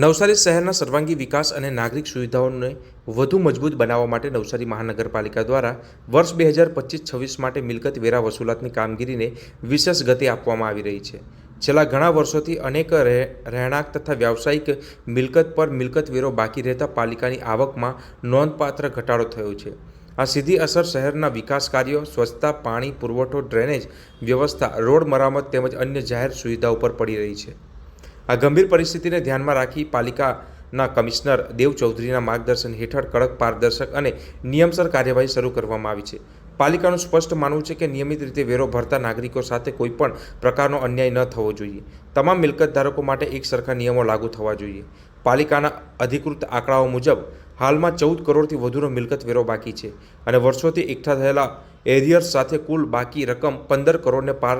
નવસારી શહેરના સર્વાંગી વિકાસ અને નાગરિક સુવિધાઓને વધુ મજબૂત બનાવવા માટે નવસારી મહાનગરપાલિકા દ્વારા વર્ષ 2025-26 માટે મિલકત વેરા વસૂલાતની કામગીરીને વિશેષ ગતિ આપવામાં આવી રહી છે. છેલ્લા ઘણા વર્ષોથી અનેક રહેણાંક તથા વ્યાવસાયિક મિલકત પર મિલકત વેરો બાકી રહેતા પાલિકાની આવકમાં નોંધપાત્ર ઘટાડો થયો છે. આ સીધી અસર શહેરના વિકાસ કાર્યો, સ્વચ્છતા, પાણી પુરવઠો, ડ્રેનેજ વ્યવસ્થા, રોડ મરામત તેમજ અન્ય જાહેર સુવિધાઓ પર પડી રહી છે. આ ગંભીર પરિસ્થિતિને ધ્યાનમાં રાખી પાલિકાના કમિશનર દેવ ચૌધરીના માર્ગદર્શન હેઠળ કડક, પારદર્શક અને નિયમસર કાર્યવાહી શરૂ કરવામાં આવી છે. પાલિકાનું સ્પષ્ટ માનવું છે કે નિયમિત રીતે વેરો ભરતા નાગરિકો સાથે કોઈપણ પ્રકારનો અન્યાય ન થવો જોઈએ. તમામ મિલકત ધારકો માટે એક સરખા નિયમો લાગુ થવા જોઈએ. પાલિકાના અધિકૃત આંકડાઓ મુજબ હાલમાં 14 કરોડથી વધુનો મિલકત વેરો બાકી છે અને વર્ષોથી એકઠા થયેલા એરિયર્સ સાથે કુલ બાકી રકમ 15 કરોડને પાર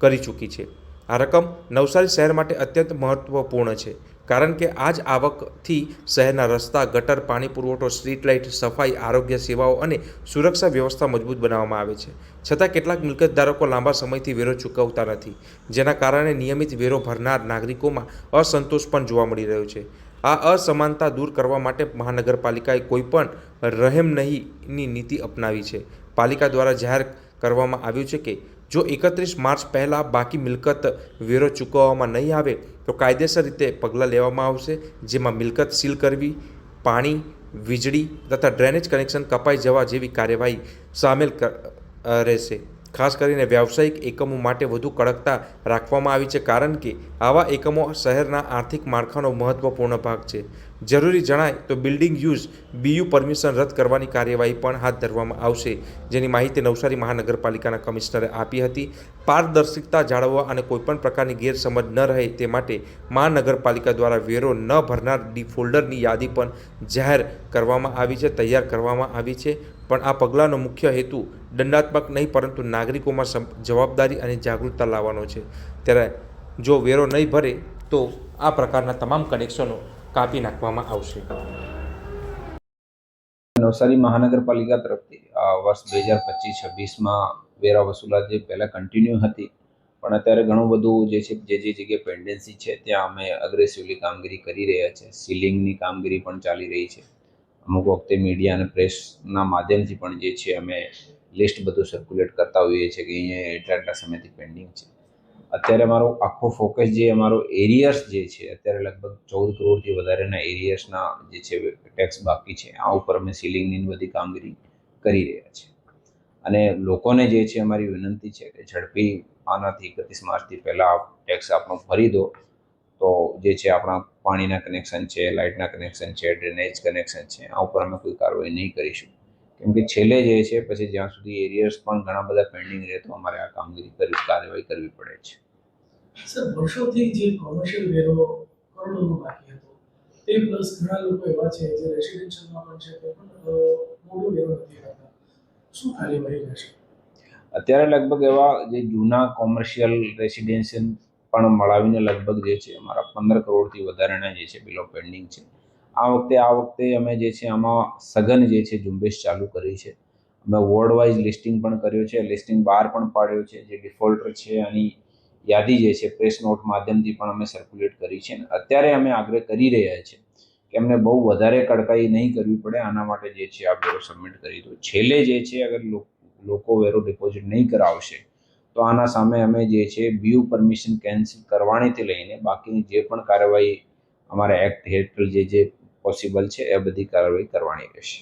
કરી ચૂકી છે. આ રકમ નવસારી શહેર માટે અત્યંત મહત્વપૂર્ણ છે, કારણ કે આ જ આવકથી શહેરના રસ્તા, ગટર, પાણી પુરવઠો, સ્ટ્રીટ લાઇટ, સફાઈ, આરોગ્ય સેવાઓ અને સુરક્ષા વ્યવસ્થા મજબૂત બનાવવામાં આવે છે. છતાં કેટલાક મિલકત ધારકો લાંબા સમયથી વેરો ચૂકવતા નથી, જેના કારણે નિયમિત વેરો ભરનાર નાગરિકોમાં અસંતોષ પણ જોવા મળી રહ્યો છે. આ અસમાનતા દૂર કરવા માટે મહાનગરપાલિકાએ કોઈપણ રહેમ નહીંની નીતિ અપનાવી છે. પાલિકા દ્વારા જાહેર કરવામાં આવ્યું છે કે જો 31 માર્ચ પહેલાં બાકી મિલકત વેરો ચૂકવવામાં નહીં આવે તો કાયદેસર રીતે પગલાં લેવામાં આવશે, જેમાં મિલકત સીલ કરવી, પાણી, વીજળી તથા ડ્રેનેજ કનેક્શન કપાઈ જવા જેવી કાર્યવાહી સામેલ રહેશે. ખાસ કરીને વ્યાવસાયિક એકમો માટે વધુ કડકતા રાખવામાં આવી છે, કારણ કે આવા એકમો શહેરના આર્થિક માળખાનો મહત્વપૂર્ણ ભાગ છે. જરૂરી જણાય તો બિલ્ડિંગ યુઝ બીયુ પરમિશન રદ કરવાની કાર્યવાહી પણ હાથ ધરવામાં આવશે, જેની માહિતી નવસારી મહાનગરપાલિકાના કમિશનરે આપી હતી. પારદર્શિકતા જાળવવા અને કોઈપણ પ્રકારની ગેરસમજ ન રહે તે માટે મહાનગરપાલિકા દ્વારા વેરો ન ભરનાર ડિફોલ્ટરની યાદી પણ જાહેર કરવામાં આવી છે, તૈયાર કરવામાં આવી છે. પણ આ પગલાંનો મુખ્ય હેતુ દંડાત્મક નહીં, પરંતુ નાગરિકોમાં જવાબદારી અને જાગૃતતા લાવવાનો છે. ત્યારે જો વેરો નહીં ભરે તો આ પ્રકારના તમામ કનેક્શનો કાપી નાખવામાં આવશે. નવસારી મહાનગરપાલિકા તરફથી વર્ષ 2025-26માં વેરા વસૂલાત જે પહેલાં કન્ટિન્યુ હતી, પણ અત્યારે ઘણું બધું જે છે જે જગ્યાએ પેન્ડન્સી છે ત્યાં અમે અગ્રેસિવલી કામગીરી કરી રહ્યા છે. સીલિંગની કામગીરી પણ ચાલી રહી છે. અમુક વખતે મીડિયા અને પ્રેસના માધ્યમથી પણ જે છે અમે લિસ્ટ બધું સર્ક્યુલેટ કરતા હોઈએ છીએ કે અહીંયા એટલા સમયથી પેન્ડિંગ છે. અત્યારે અમારો આખો ફોકસ જે અમારો એરિયર્સ જે છે, અત્યારે લગભગ 14 કરોડથી વધારેના એરિયર્સના જે છે ટેક્સ બાકી છે. આ ઉપર અમે સીલિંગની બધી કામગીરી કરી રહ્યા છીએ અને લોકોને જે છે અમારી વિનંતી છે કે ઝડપી આનાથી 31 માર્ચથી પહેલાં ટેક્સ આપણો ભરી દો, તો જે છે આપણા પાણીના કનેક્શન છે, લાઇટના કનેક્શન છે, ડ્રેનેજ કનેક્શન છે, આ ઉપર અમે કોઈ કાર્યવાહી નહીં કરીશું. કેમ કે છેલ્લે જે છે પછી જ્યાં સુધી એરિયર્સ પણ ઘણા બધા પેન્ડિંગ રહે તો અમારે આ કાર્યવાહી કરવી પડે છે. સર, વર્ષોથી જે કોમર્શિયલ વેરો કરોડોનો બાકી હતો, તે પ્લસ ઘણા લોકો એવા છે જે રેસિડેન્શિયલમાં પણ છે તે પણ મોટો વેરો નથી ભરતા. શું કાર્યવાહી રહેશે? અત્યારે લગભગ એવા જે જૂના કોમર્શિયલ રેસિડેન્શિયલ પણ મળાવીને લગભગ જે છે અમારા 15 કરોડથી વધારેના જે છે બિલો પેન્ડિંગ છે. આ વખતે અમે જે છે આમાં સઘન જે છે ઝુંબેશ ચાલુ કરી છે. અમે વોર્ડ વાઇઝ લિસ્ટિંગ પણ કર્યું છે, લિસ્ટિંગ બહાર પણ પાડ્યો છે. જે ડિફોલ્ટર છે આની યાદી જે છે પ્રેસ નોટ માધ્યમથી પણ અમે સર્ક્યુલેટ કરી છે. અત્યારે અમે આગ્રહ કરી રહ્યા છીએ કે એમને બહુ વધારે કડકાઈ નહીં કરવી પડે, આના માટે જે છે આ વેરો સબમિટ કરી દો. છેલ્લે જે છે અગર લોકો વેરો ડિપોઝિટ નહીં કરાવશે તો આના સામે અમે જે છે બીયુ પરમિશન કેન્સલ કરવાણીથી લઈને બાકીની જે પણ કાર્યવાહી અમારા એક્ટ હેઠળ જે પોસિબલ છે એ બધી કાર્યવાહી કરવાની રહેશે.